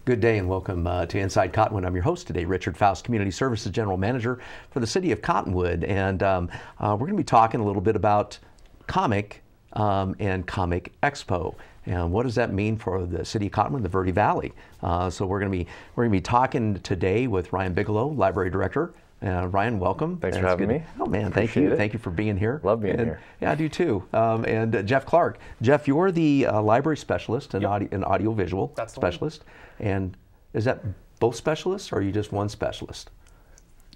Good day and welcome to Inside Cottonwood. I'm your host today, Richard Faust, Community Services General Manager for the City of Cottonwood. And we're going to be talking a little bit about comic and Comic Expo. And what does that mean for the City of Cottonwood, the Verde Valley? So we're going to be talking today with Ryan Bigelow, Library Director. Ryan, welcome. Thanks for having me. Oh man, thank you. Thank you for being here. Love being here. Yeah, I do too. And Jeff Clark. Jeff, you're the library specialist and audiovisual specialist. And is that both specialists, or are you just one specialist?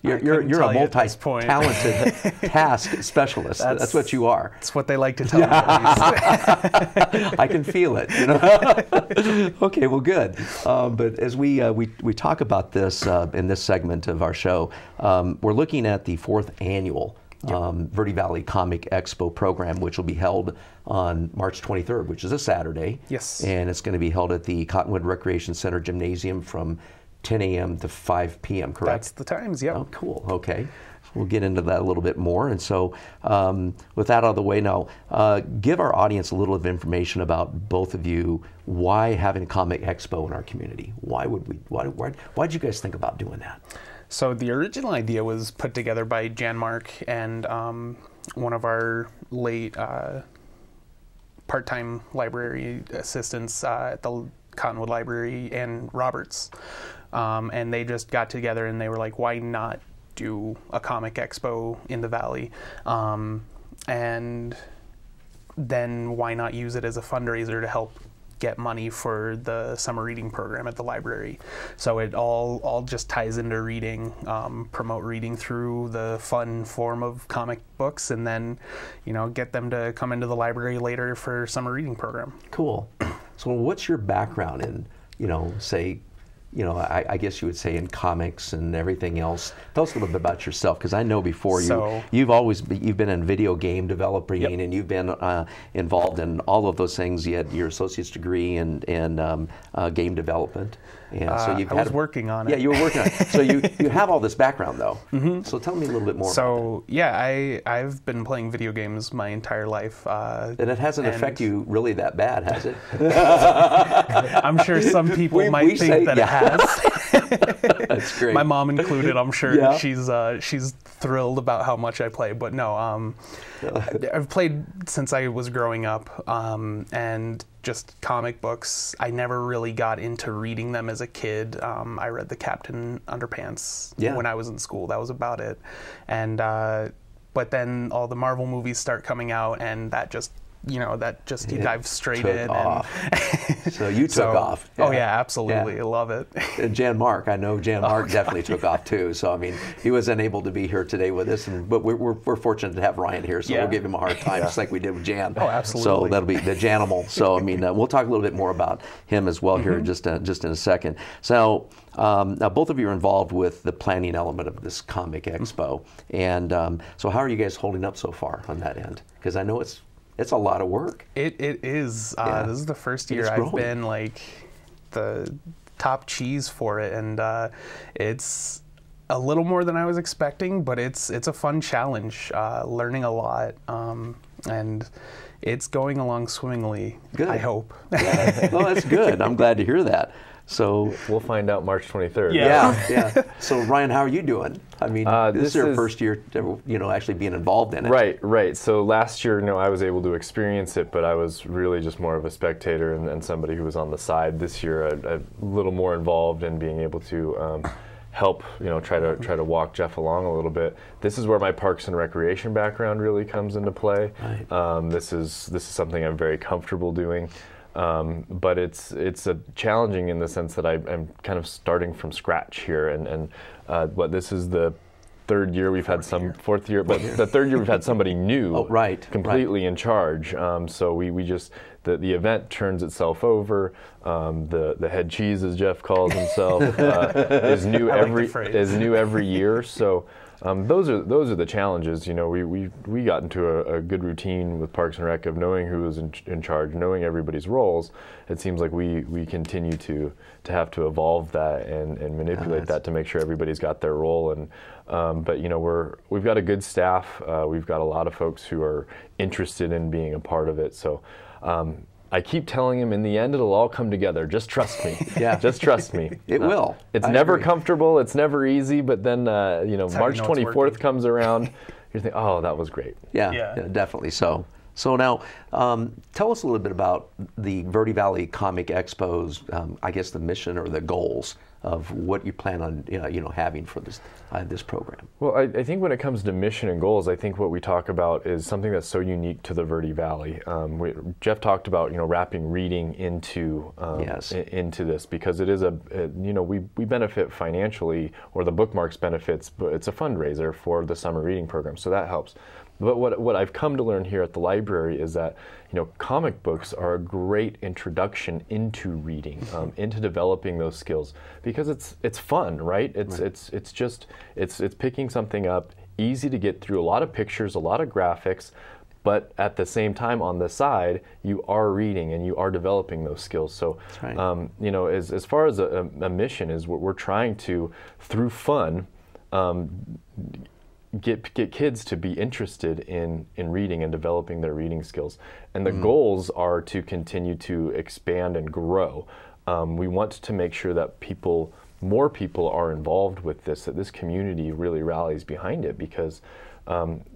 You're a multi-talented task specialist. That's what you are. That's what they like to tell me, at least. I can feel it. You know? Okay, well, good. But as we talk about this in this segment of our show, we're looking at the 4th annual Verde Valley Comic Expo program, which will be held on March 23rd, which is a Saturday. Yes. And it's going to be held at the Cottonwood Recreation Center Gymnasium from 10 a.m. to 5 p.m., correct? That's the times, yeah. Oh, cool. Okay. We'll get into that a little bit more. And so with that out of the way now, give our audience a little of information about both of you. Why having a Comic Expo in our community? Why'd you guys think about doing that? So the original idea was put together by Jan Mark and one of our late part-time library assistants at the Cottonwood Library, Ann Roberts. And they just got together and they were like, why not do a Comic Expo in the Valley? And then why not use it as a fundraiser to help get money for the summer reading program at the library? So it all just ties into reading, promote reading through the fun form of comic books, and then, get them to come into the library later for summer reading program. Cool. So what's your background in, I guess you would say in comics and everything else? Tell us a little bit about yourself, because I know before you've been in video game developing, yep. And you've been involved in all of those things. You had your associate's degree in game development. And so I was working on it. Yeah, you were working on it. So you have all this background, though. Mm-hmm. So tell me a little bit more about that. Yeah, I've been playing video games my entire life. And it hasn't affected you really that bad, has it? I'm sure some people might think that it has. That's great. My mom included. I'm sure she's thrilled about how much I play. But no, I've played since I was growing up, and just comic books. I never really got into reading them as a kid. I read the Captain Underpants when I was in school. That was about it. And but then all the Marvel movies start coming out, and that just you dive straight in. So you took off. Yeah. Oh yeah, absolutely. I love it. And Jan Mark, I know Jan Mark definitely took off too. So I mean, he was unable to be here today with us, but we're fortunate to have Ryan here, so we'll give him a hard time, just like we did with Jan. Oh, absolutely. So that'll be the Janimal. So I mean, we'll talk a little bit more about him as well here just in a second. So now both of you are involved with the planning element of this Comic Expo, and so how are you guys holding up so far on that end? Because I know it's a lot of work. It is. This is the first year I've been like the top cheese for it, and it's a little more than I was expecting, but it's a fun challenge, learning a lot, and it's going along swimmingly. Good. I hope. Yeah. Well, that's good. I'm glad to hear that. So we'll find out March 23rd. Yeah. So Ryan, how are you doing? I mean, this is your first year, actually being involved in it. Right. So last year, I was able to experience it, but I was really just more of a spectator and somebody who was on the side. This year, I'm a little more involved in being able to help, try to walk Jeff along a little bit. This is where my Parks and Recreation background really comes into play. Right. This is something I'm very comfortable doing. But it's a challenging in the sense that I'm kind of starting from scratch here, and this is the third year we've had fourth year, but the third year we've had somebody new, completely in charge. So we just the event turns itself over. The head cheese, as Jeff calls himself, is new every year. So. Those are the challenges. We got into a good routine with Parks and Rec of knowing who was in charge, knowing everybody's roles. It seems like we continue to have to evolve that and manipulate that to make sure everybody's got their role. And but we've got a good staff. We've got a lot of folks who are interested in being a part of it. So I keep telling him in the end it'll all come together. Just trust me. Yeah. Just trust me. It will. It's I never agree. comfortable. It's never easy. But then, March it's 24th working. comes around. You think, oh, that was great. Yeah, Yeah. definitely so. So now, tell us a little bit about the Verde Valley Comic Expo's, I guess, the mission or the goals of what you plan on, having for this program. Well, I think when it comes to mission and goals, I think what we talk about is something that's so unique to the Verde Valley. Jeff talked about, wrapping reading into Yes. into this, because it is we benefit financially, or the Bookmarks benefits, but it's a fundraiser for the summer reading program, so that helps. But what I've come to learn here at the library is that comic books are a great introduction into reading, into developing those skills, because it's fun, right? It's picking something up, easy to get through, a lot of pictures, a lot of graphics, but at the same time on the side you are reading and you are developing those skills. So That's right. as far as a mission is, we're trying to, through fun, get kids to be interested in reading and developing their reading skills. And the goals are to continue to expand and grow. We want to make sure that more people are involved with this, that this community really rallies behind it, because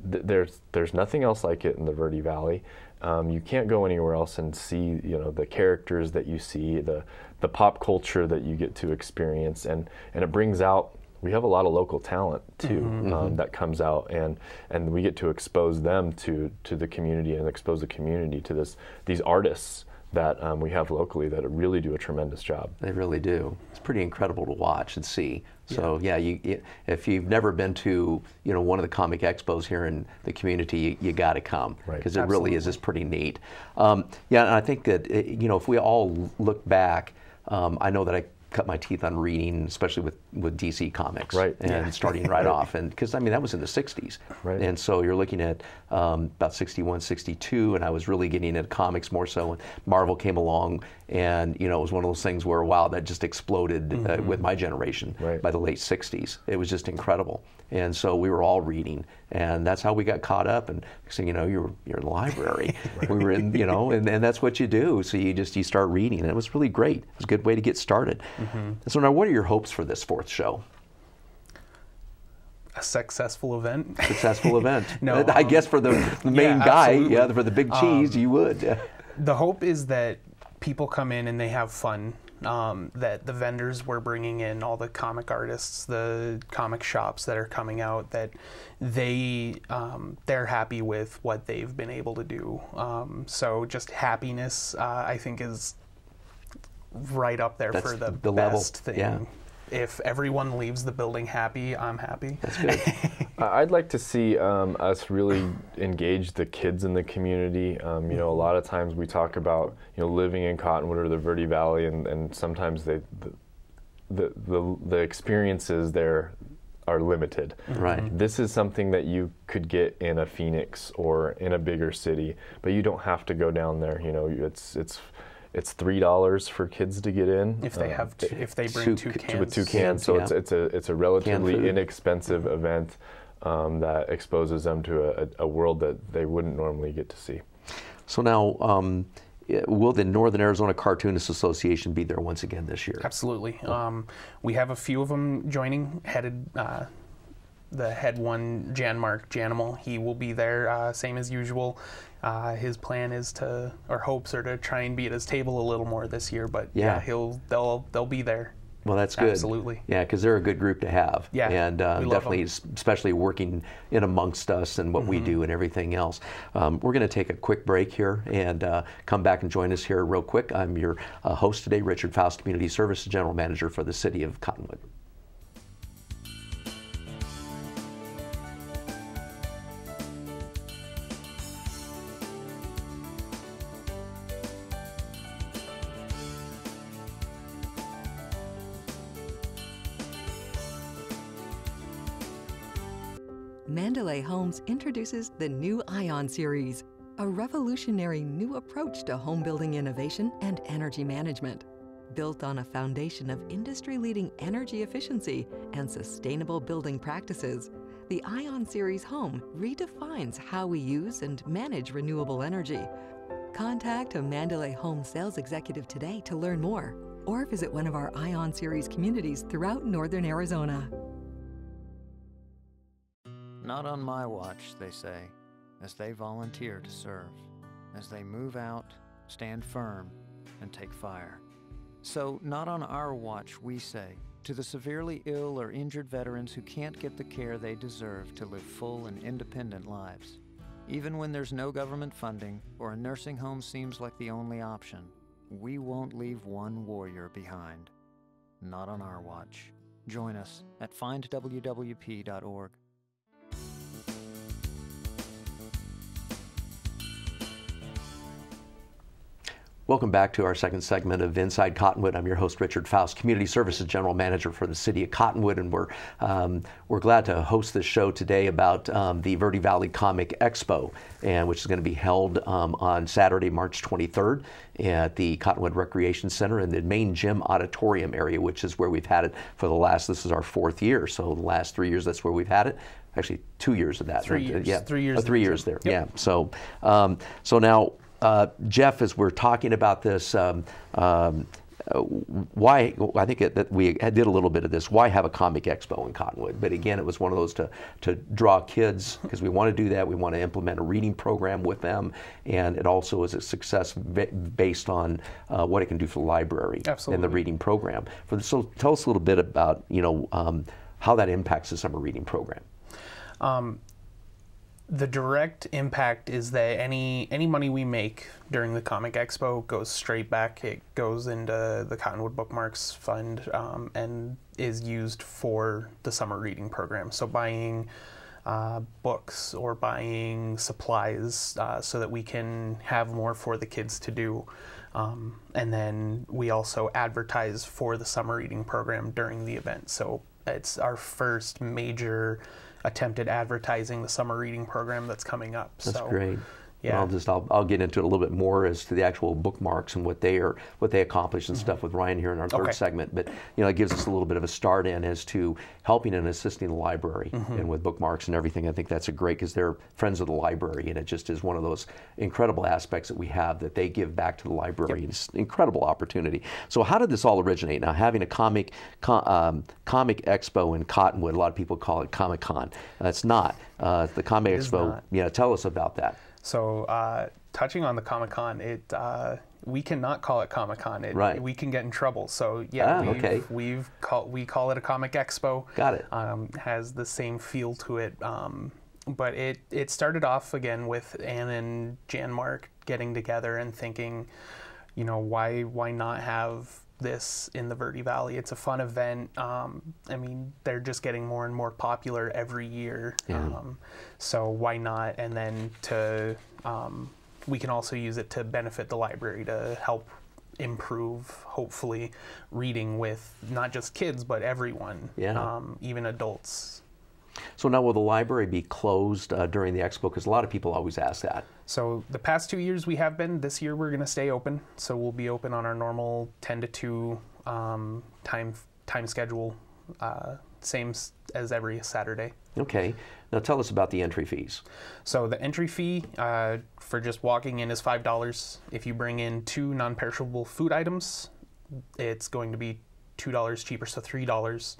there's nothing else like it in the Verde Valley. You can't go anywhere else and see the characters that you see, the pop culture that you get to experience, and it brings out. We have a lot of local talent too, that comes out, and we get to expose them to the community, and expose the community to these artists that we have locally that really do a tremendous job. They really do. It's pretty incredible to watch and see. So if you've never been to one of the comic expos here in the community, you got to come, because it really is just pretty neat. And I think that if we all look back, I know that I cut my teeth on reading, especially with DC Comics, and starting right off, and because that was in the 60s, and so you're looking at about 61, 62, and I was really getting into comics more so when Marvel came along, and it was one of those things where, wow, that just exploded with my generation by the late 60s. It was just incredible, and so we were all reading, and that's how we got caught up. And so you're in the library, we were in, and that's what you do. So you start reading, and it was really great. It was a good way to get started. So now, what are your hopes for this fourth show? A successful event. Successful event. No, I guess for the main guy, absolutely. for the big cheese, you would. The hope is that people come in and they have fun. That the vendors we're bringing in, all the comic artists, the comic shops that are coming out, that they're happy with what they've been able to do. So just happiness, I think, is right up there. That's for the level. best thing. Yeah. If everyone leaves the building happy, I'm happy. That's good. I'd like to see us really engage the kids in the community. A lot of times we talk about living in Cottonwood or the Verde Valley, and sometimes the experiences there are limited. Right. This is something that you could get in a Phoenix or in a bigger city, but you don't have to go down there. It's $3 for kids to get in If they have, if they bring two cans. With two cans, so it's a relatively inexpensive event that exposes them to a world that they wouldn't normally get to see. So now, will the Northern Arizona Cartoonists Association be there once again this year? Absolutely. We have a few of them joining. The head one, Janimal, he will be there, same as usual. His plan is hopes are to try and be at his table a little more this year, but they'll be there. Well, that's good. Absolutely. Yeah, because they're a good group to have. Yeah, and definitely, especially working in amongst us and what we do and everything else. We're going to take a quick break here and come back and join us here real quick. I'm your host today, Richard Faust, Community Services General Manager for the City of Cottonwood. Mandalay Homes introduces the new Ion Series, a revolutionary new approach to home building innovation and energy management. Built on a foundation of industry-leading energy efficiency and sustainable building practices, the Ion Series home redefines how we use and manage renewable energy, Contact a Mandalay Home sales executive today to learn more, or visit one of our Ion Series communities throughout northern Arizona. Not on my watch, they say, as they volunteer to serve, as they move out, stand firm, and take fire. So, not on our watch, we say, to the severely ill or injured veterans who can't get the care they deserve to live full and independent lives. Even when there's no government funding or a nursing home seems like the only option, we won't leave one warrior behind. Not on our watch. Join us at findwwp.org. Welcome back to our second segment of Inside Cottonwood. I'm your host, Richard Faust, Community Services General Manager for the City of Cottonwood, and we're glad to host this show today about the Verde Valley Comic Expo, and which is going to be held on Saturday, March 23rd at the Cottonwood Recreation Center in the main gym auditorium area, which is where we've had it for this is our 4th year. So the last 3 years, that's where we've had it. Actually, 2 years of that. 3 years. Yeah. 3 years. 3 years there. Yep. Yeah. So now, Jeff, as we're talking about this, why, I think that we did a little bit of this, why have a comic expo in Cottonwood? But again, it was one of those to draw kids, because we want to do that. We want to implement a reading program with them, and it also is a success based on what it can do for the library. Absolutely. And the reading program. So tell us a little bit about, how that impacts the summer reading program. The direct impact is that any money we make during the Comic Expo goes straight back. It goes into the Cottonwood Bookmarks Fund and is used for the summer reading program. So buying books or buying supplies so that we can have more for the kids to do. And then we also advertise for the summer reading program during the event. So it's our first major attempt at advertising the summer reading program that's coming up. That's great. Yeah. I'll get into it a little bit more as to the actual bookmarks and what they accomplish and stuff with Ryan here in our third segment. But it gives us a little bit of a start in as to helping and assisting the library and with bookmarks and everything. I think that's great because they're friends of the library, and it just is one of those incredible aspects that we have that they give back to the library. It's an incredible opportunity. So how did this all originate? Now, having a comic expo in Cottonwood, a lot of people call it Comic-Con. It's not. The Comic Expo. Yeah, tell us about that. So, touching on the Comic-Con, we cannot call it Comic-Con. Right. We can get in trouble. So, yeah, we call it a Comic Expo. Got it. Has the same feel to it. But it started off again with Ann and Jan Mark getting together and thinking, why not have this in the Verde Valley? It's a fun event. They're just getting more and more popular every year. Yeah. So why not? And then we can also use it to benefit the library to help improve, hopefully, reading with not just kids, but everyone, even adults. So now will the library be closed during the expo? Because a lot of people always ask that. So the past 2 years we have been. This year we're going to stay open. So we'll be open on our normal 10 to 2 time schedule, same as every Saturday. Okay. Now tell us about the entry fees. So the entry fee for just walking in is $5. If you bring in 2 non-perishable food items, it's going to be $2 cheaper, so $3.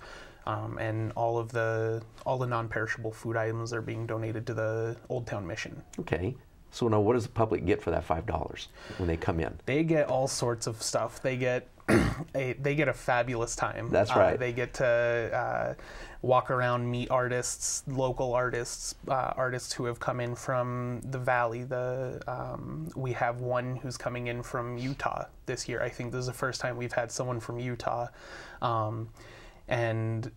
And all the non-perishable food items are being donated to the Old Town Mission. Okay. So now what does the public get for that $5 when they come in? They get all sorts of stuff. They get a fabulous time. That's right. They get to walk around, meet artists, local artists, artists who have come in from the valley. We have one who's coming in from Utah this year. I think this is the first time we've had someone from Utah. And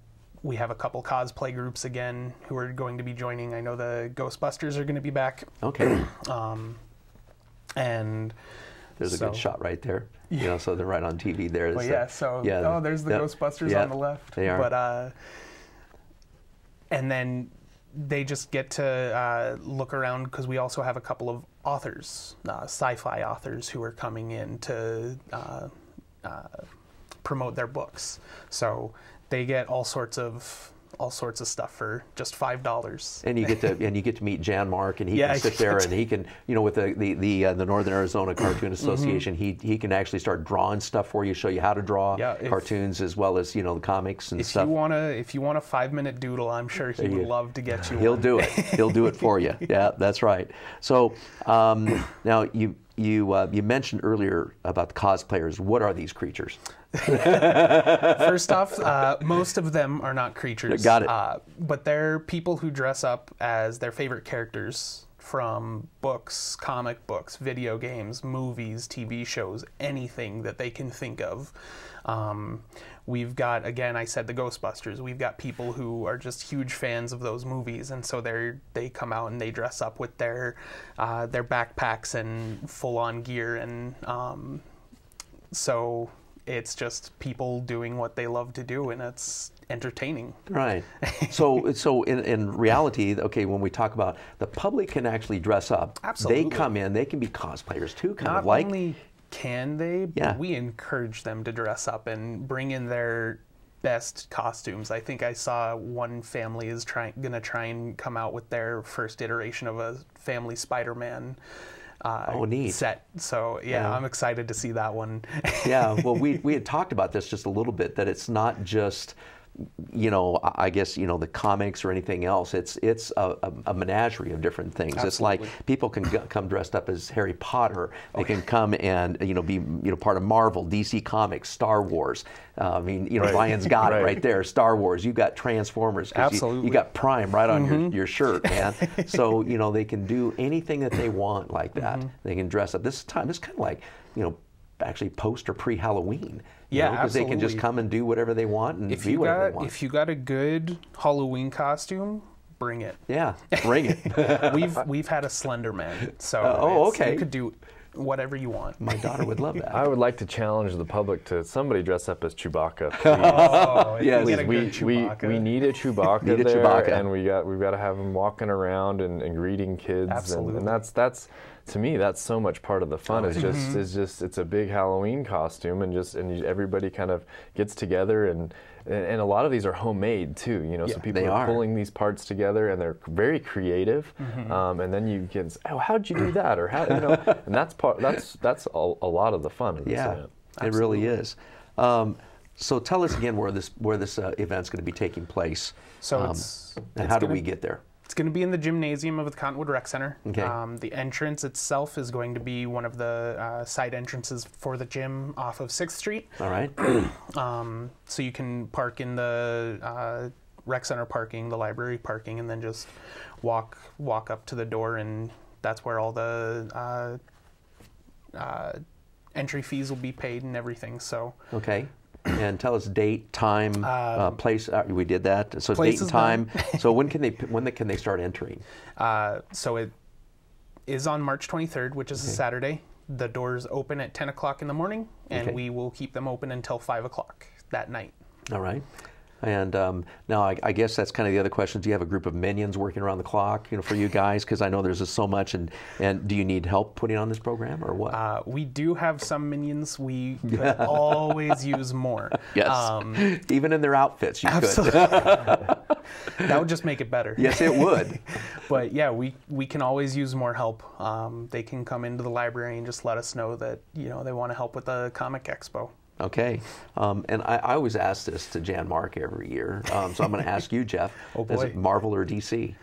we have a couple cosplay groups again who are going to be joining. I know the Ghostbusters are going to be back. Okay. And there's a good shot right there. Yeah. So they're right on TV there. Well, yeah. So there's the Ghostbusters on the left. They are. But and then they just get to look around because we also have a couple of authors, sci-fi authors, who are coming in to promote their books. So they get all sorts of all sorts of stuff for just $5. And you get to meet Jan Mark, and he Yeah, can sit there and he can, you know, with the Northern Arizona Cartoonists Association, he can actually start drawing stuff for you, show you how to draw cartoons as well as, you know, the comics and stuff. If you want a 5-minute doodle, I'm sure he would love to get you. He'll do it. He'll do it for you. Yeah, that's right. So now you mentioned earlier about the cosplayers. What are these creatures? First off, most of them are not creatures. Got it. But they're people who dress up as their favorite characters from books, comic books, video games, movies, TV shows, anything that they can think of. We've got, again, I said the Ghostbusters. We've got people who are just huge fans of those movies, and so they come out and they dress up with their backpacks and full-on gear, and so it's just people doing what they love to do, and it's entertaining. Right. So in reality, okay, when we talk about the public can actually dress up. Absolutely. They come in, they can be cosplayers too, kind Not of like. only can they, but we encourage them to dress up and bring in their best costumes. I think I saw one family is going to try and come out with their first iteration of a family Spider-Man neat. set. So yeah, I'm excited to see that one. Yeah, well, we had talked about this just a little bit, that it's not just, you know, I guess, you know, the comics or anything else. It's a menagerie of different things. Absolutely. It's like people can come dressed up as Harry Potter. They can come and, you know, be, you know, part of Marvel, DC Comics, Star Wars. I mean, you know, Ryan's got it right there. Star Wars. You got Transformers. Absolutely. You got Prime right on your shirt, man. So, you know, they can do anything that they want like that. They can dress up. This time, it's kind of like, you know, actually post or pre-Halloween. Yeah, because they can just come and do whatever they want and be whatever they want. If you got a good Halloween costume, bring it. Yeah, bring it. We've had a Slender Man, so okay. You could do whatever you want. My daughter would love that. I would like to challenge the public to somebody dress up as Chewbacca. Yes, we need a Chewbacca there, and we've got to have him walking around and greeting kids. Absolutely. And that's to me, that's so much part of the fun. It's a big Halloween costume, and everybody kind of gets together, and a lot of these are homemade too. You know, so people are pulling these parts together, and they're very creative. And then you can, how'd you do that, or how, you know, and that's a lot of the fun. Of this event. It really is. So tell us again where this event's going to be taking place. So and how do we get there? It's going to be in the gymnasium of the Cottonwood Rec Center. Okay. The entrance itself is going to be one of the side entrances for the gym off of 6th Street. All right. So you can park in the rec center parking, the library parking, and then just walk up to the door, and that's where all the entry fees will be paid and everything. So. Okay. And tell us date, time, place. We did that. So date and time. So when can they start entering? So it is on March 23rd, which is a Saturday. The doors open at 10 o'clock in the morning, and we will keep them open until 5 o'clock that night. All right. And now I guess that's kind of the other question. Do you have a group of minions working around the clock, you know, for you guys? Because I know there's just so much. And do you need help putting on this program or what? We do have some minions. We could always use more. Yes. Even in their outfits, you absolutely. could. That would just make it better. Yes, it would. But yeah, we can always use more help. They can come into the library and just let us know that, you know, they want to help with the Comic Expo. Okay, and I always ask this to Jan Mark every year, so I'm going to ask you, Jeff. Oh boy. Is it Marvel or DC?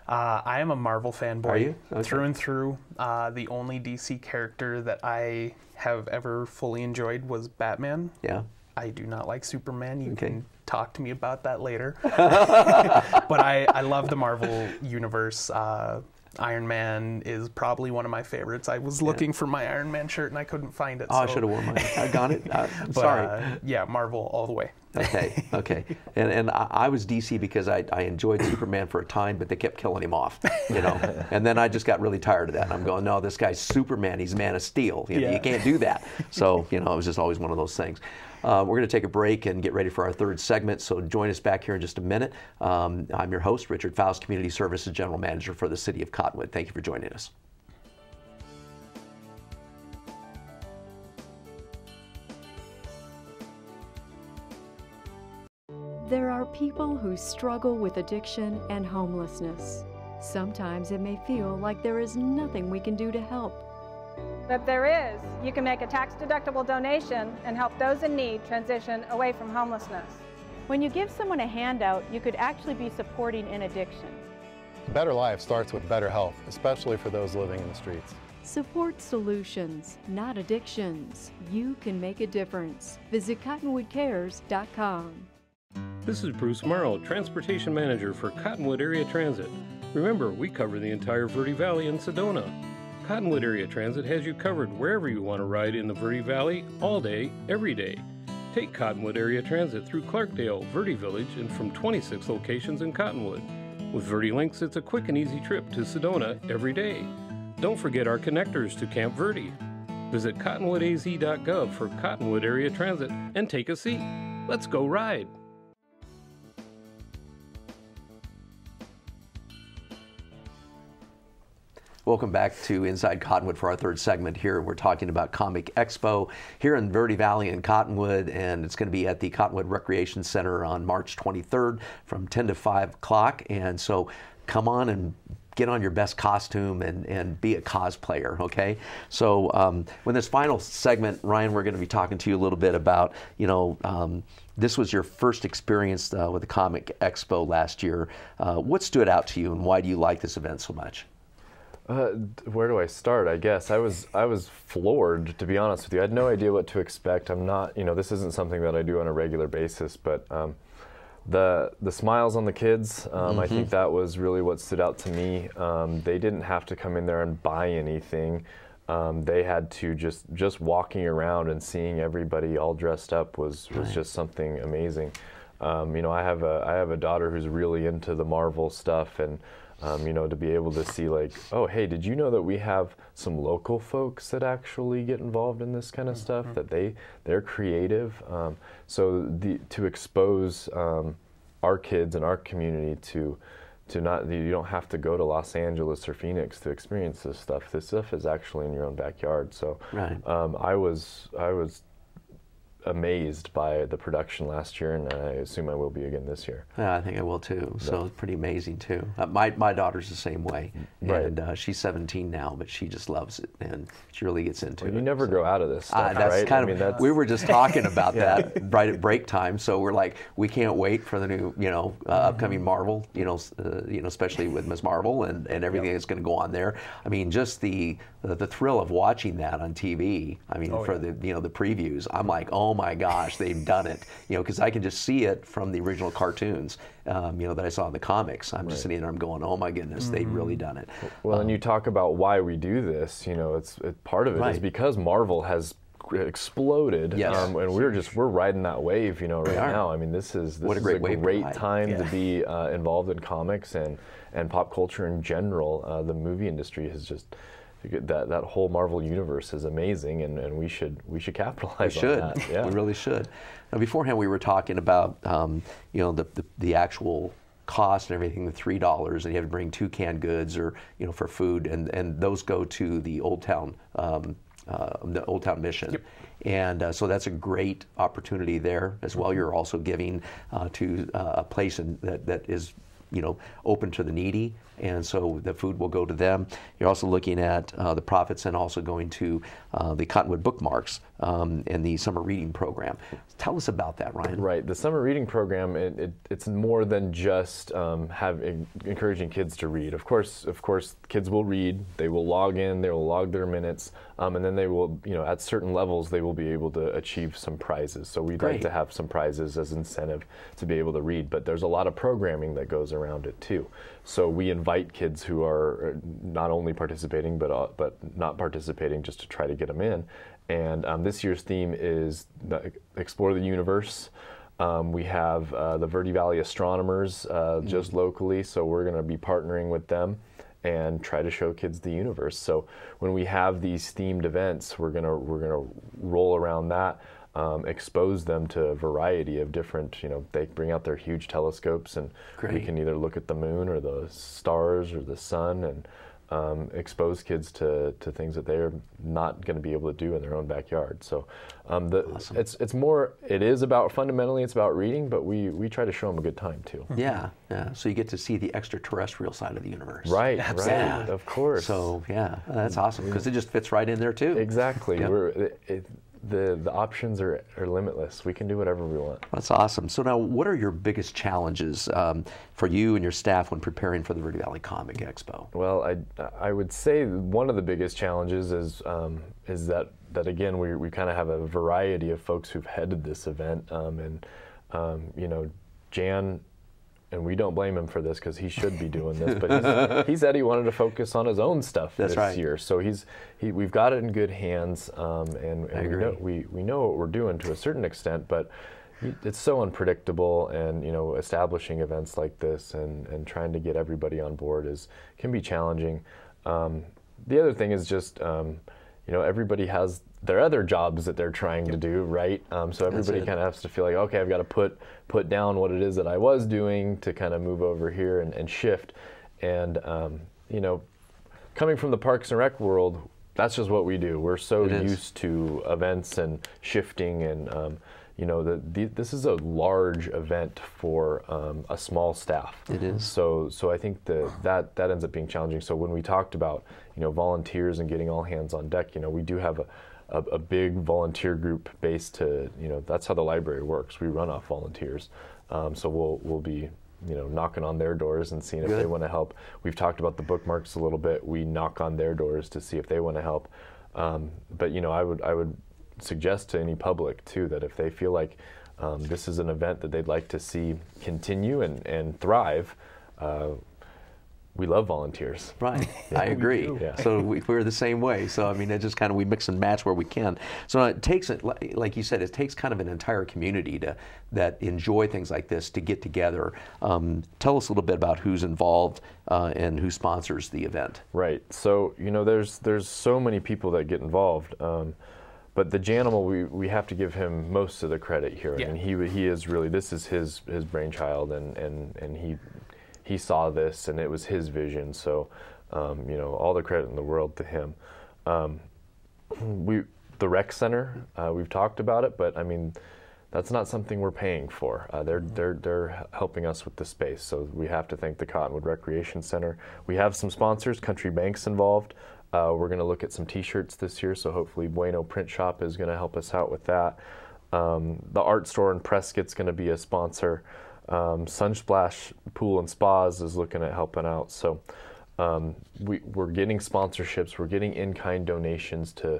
I am a Marvel fanboy. Are you? Okay. Through and through. The only DC character that I have ever fully enjoyed was Batman. Yeah. I do not like Superman. You can talk to me about that later. But I love the Marvel universe. Iron Man is probably one of my favorites. I was looking for my Iron Man shirt and I couldn't find it. Oh, so. I should have worn mine. I got it. I'm sorry. Yeah, Marvel all the way. Okay. And I was DC because I enjoyed Superman for a time, but they kept killing him off, you know. And then I just got really tired of that. And I'm going, no, this guy's Superman. He's Man of Steel. You know, you can't do that. So, you know, it was just always one of those things. We're going to take a break and get ready for our third segment, so join us back here in just a minute. I'm your host, Richard Faust, Community Services General Manager for the City of Cottonwood. Thank you for joining us. There are people who struggle with addiction and homelessness. Sometimes it may feel like there is nothing we can do to help. But there is. You can make a tax-deductible donation and help those in need transition away from homelessness. When you give someone a handout, you could actually be supporting an addiction. A better life starts with better health, especially for those living in the streets. Support solutions, not addictions. You can make a difference. Visit cottonwoodcares.com. This is Bruce Morrow, Transportation Manager for Cottonwood Area Transit. Remember, we cover the entire Verde Valley and Sedona. Cottonwood Area Transit has you covered wherever you want to ride in the Verde Valley, all day, every day. Take Cottonwood Area Transit through Clarkdale, Verde Village, and from 26 locations in Cottonwood. With Verde Links, it's a quick and easy trip to Sedona every day. Don't forget our connectors to Camp Verde. Visit cottonwoodaz.gov for Cottonwood Area Transit and take a seat. Let's go ride. Welcome back to Inside Cottonwood for our third segment here. We're talking about Comic Expo here in Verde Valley in Cottonwood, and it's going to be at the Cottonwood Recreation Center on March 23rd from 10 to 5 o'clock. And so come on and get on your best costume and be a cosplayer, okay? So with this final segment, Ryan, we're going to be talking to you a little bit about, this was your first experience with the Comic Expo last year. What stood out to you, and why do you like this event so much? Where do I start? I guess I was floored, to be honest with you. I had no idea what to expect. I'm not, this isn't something that I do on a regular basis, but the smiles on the kids, I think that was really what stood out to me. They didn't have to come in there and buy anything. They had to just walking around and seeing everybody all dressed up was just something amazing. I have a daughter who's really into the Marvel stuff, and to be able to see like, oh, hey, did you know that we have some local folks that actually get involved in this kind of stuff, that they're creative. So to expose our kids and our community to not, you don't have to go to Los Angeles or Phoenix to experience this stuff. This stuff is actually in your own backyard. So I was amazed by the production last year, and I assume I will be again this year. Yeah, I think I will too. So it's pretty amazing too. My daughter's the same way, and she's 17 now, but she just loves it, and she really gets into it. You never grow out of this stuff, that's right? Kind of. We were just talking about that right at break time. So we're like, we can't wait for the new, upcoming Marvel, especially with Ms. Marvel and everything that's going to go on there. I mean, just the thrill of watching that on TV. I mean, the previews, I'm like, oh my gosh, they've done it. Because I can just see it from the original cartoons, that I saw in the comics. I'm just sitting there, I'm going, oh my goodness, they've really done it. Well, and you talk about why we do this. It's part of it is because Marvel has exploded, and we're riding that wave, right now. I mean, this is a great time to be involved in comics and pop culture in general. The movie industry has just. That whole Marvel universe is amazing, and we should capitalize on that. Yeah. We really should. Now, beforehand, we were talking about the actual cost and everything, the $3, and you have to bring 2 canned goods or for food, and those go to the Old Town mission. Yep. And so that's a great opportunity there as well. You're also giving to a place that is open to the needy, and so the food will go to them. You're also looking at the profits and also going to the Cottonwood Bookmarks and the summer reading program. Tell us about that, Ryan. Right, the summer reading program, it's more than just encouraging kids to read. Of course, kids will read. They will log in. They will log their minutes, and then they will, at certain levels, they will be able to achieve some prizes. So we'd like to have some prizes as incentive to be able to read. But there's a lot of programming that goes around it too. So we invite kids who are not only participating but not participating, just to try to get them in. And this year's theme is Explore the Universe. We have the Verde Valley Astronomers just locally, so we're going to be partnering with them and try to show kids the universe. So when we have these themed events, we're gonna roll around that. Expose them to a variety of different, they bring out their huge telescopes, and we can either look at the moon or the stars or the sun, and expose kids to things that they're not going to be able to do in their own backyard. So Awesome. it is about, fundamentally it's about reading, but we try to show them a good time too. Yeah, yeah. So you get to see the extraterrestrial side of the universe. Right, Absolutely. right, of course. So yeah, that's awesome because it just fits right in there too. Exactly. Yep. The options are limitless. We can do whatever we want. That's awesome. So now, what are your biggest challenges for you and your staff when preparing for the Verde Valley Comic Expo? Well, I would say one of the biggest challenges is that again we kind of have a variety of folks who've headed this event, you know, Jan. And we don't blame him for this because he should be doing this, but he said he wanted to focus on his own stuff this year. So we've got it in good hands, and we know what we're doing to a certain extent, but it's so unpredictable, and you know, establishing events like this and trying to get everybody on board can be challenging. The other thing is just you know, everybody has their other jobs that they're trying to do, right? So everybody kind of has to feel like, okay, I've got to put down what it is that I was doing to kind of move over here and shift. And you know, coming from the Parks and Rec world, that's just what we do. We're so used to events and shifting, and you know, this is a large event for a small staff. It is. So I think that ends up being challenging. So when we talked about, you know, volunteers and getting all hands on deck, you know, we do have a big volunteer group based to, you know, that's how the library works. We run off volunteers. So we'll be, you know, knocking on their doors and seeing if they want to help. We've talked about the Bookmarks a little bit. We knock on their doors to see if they want to help. But you know, I would suggest to any public too that if they feel like this is an event that they'd like to see continue and thrive, we love volunteers. Right, I agree. Yeah. So we're the same way. So I mean, it just kind of, we mix and match where we can. So it takes, like you said, it takes kind of an entire community that enjoy things like this to get together. Tell us a little bit about who's involved and who sponsors the event. Right. So you know, there's so many people that get involved. But the Janimal, we have to give him most of the credit here. Yeah. I mean, he is really, this is his brainchild, and he saw this, and it was his vision. So, you know, all the credit in the world to him. The rec center, we've talked about it, but I mean, that's not something we're paying for. They're helping us with the space. So we have to thank the Cottonwood Recreation Center. We have some sponsors, Country Bank's involved. We're going to look at some T-shirts this year, so hopefully Bueno Print Shop is going to help us out with that. The art store in Prescott's going to be a sponsor. Sunsplash Pool and Spas is looking at helping out. So we're getting sponsorships, we're getting in-kind donations to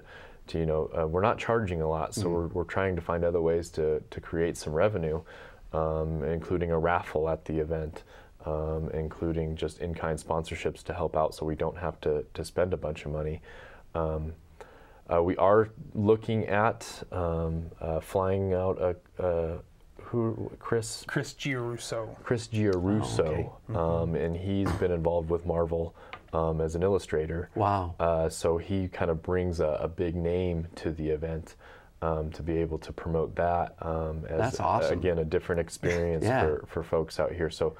you know, we're not charging a lot, so we're trying to find other ways to create some revenue, including a raffle at the event. Including just in-kind sponsorships to help out so we don't have to spend a bunch of money. We are looking at flying out Chris Giarusso. Chris Giarusso, oh, okay. And he's been involved with Marvel as an illustrator. Wow. So he kind of brings a big name to the event. To be able to promote that as, that's awesome. Again, a different experience for folks out here. So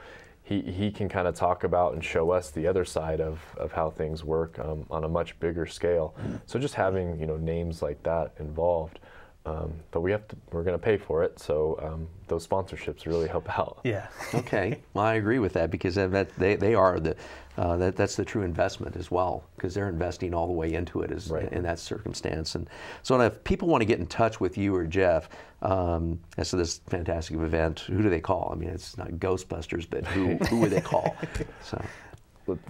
he can kind of talk about and show us the other side of how things work on a much bigger scale. So just having, you know, names like that involved, but we're going to pay for it. So those sponsorships really help out. Yeah. Okay. Well, I agree with that because they are that's the true investment as well, because they're investing all the way into it in that circumstance. And so if people want to get in touch with you or Jeff as to this fantastic event, who do they call? I mean, it's not Ghostbusters, but who would they call? So.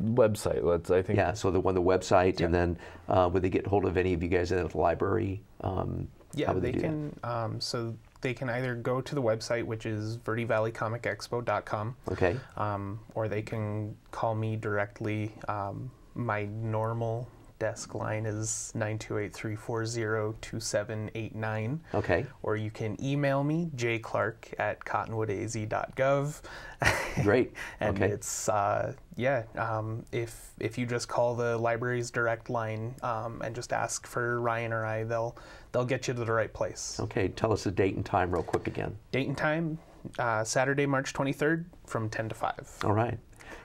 Website, I think. Yeah, so the website, and then would they get hold of any of you guys at the library? Yeah, they can. So they can either go to the website, which is verdevalleycomicexpo.com. Okay. Or they can call me directly. My normal desk line is 928-340-2789. Okay. Or you can email me, jclark@cottonwoodaz.gov. Great. And it's, if you just call the library's direct line and just ask for Ryan or I, they'll get you to the right place. Okay, tell us the date and time real quick again. Date and time, Saturday, March 23rd from 10 to 5. All right.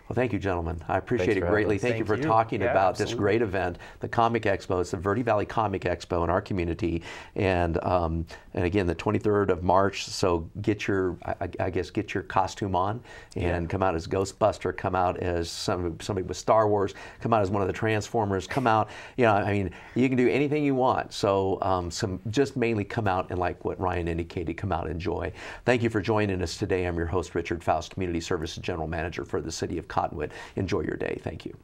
Well, thank you, gentlemen. I appreciate it greatly. Thank you for talking about this great event, the Comic Expo. It's the Verde Valley Comic Expo in our community, and again, the 23rd of March. So get your, I guess, get your costume on and come out as Ghostbuster, come out as somebody with Star Wars, come out as one of the Transformers, come out. You know, I mean, you can do anything you want. So just mainly come out and, like what Ryan indicated, come out and enjoy. Thank you for joining us today. I'm your host, Richard Faust, Community Services General Manager for the City of Cottonwood. Enjoy your day. Thank you.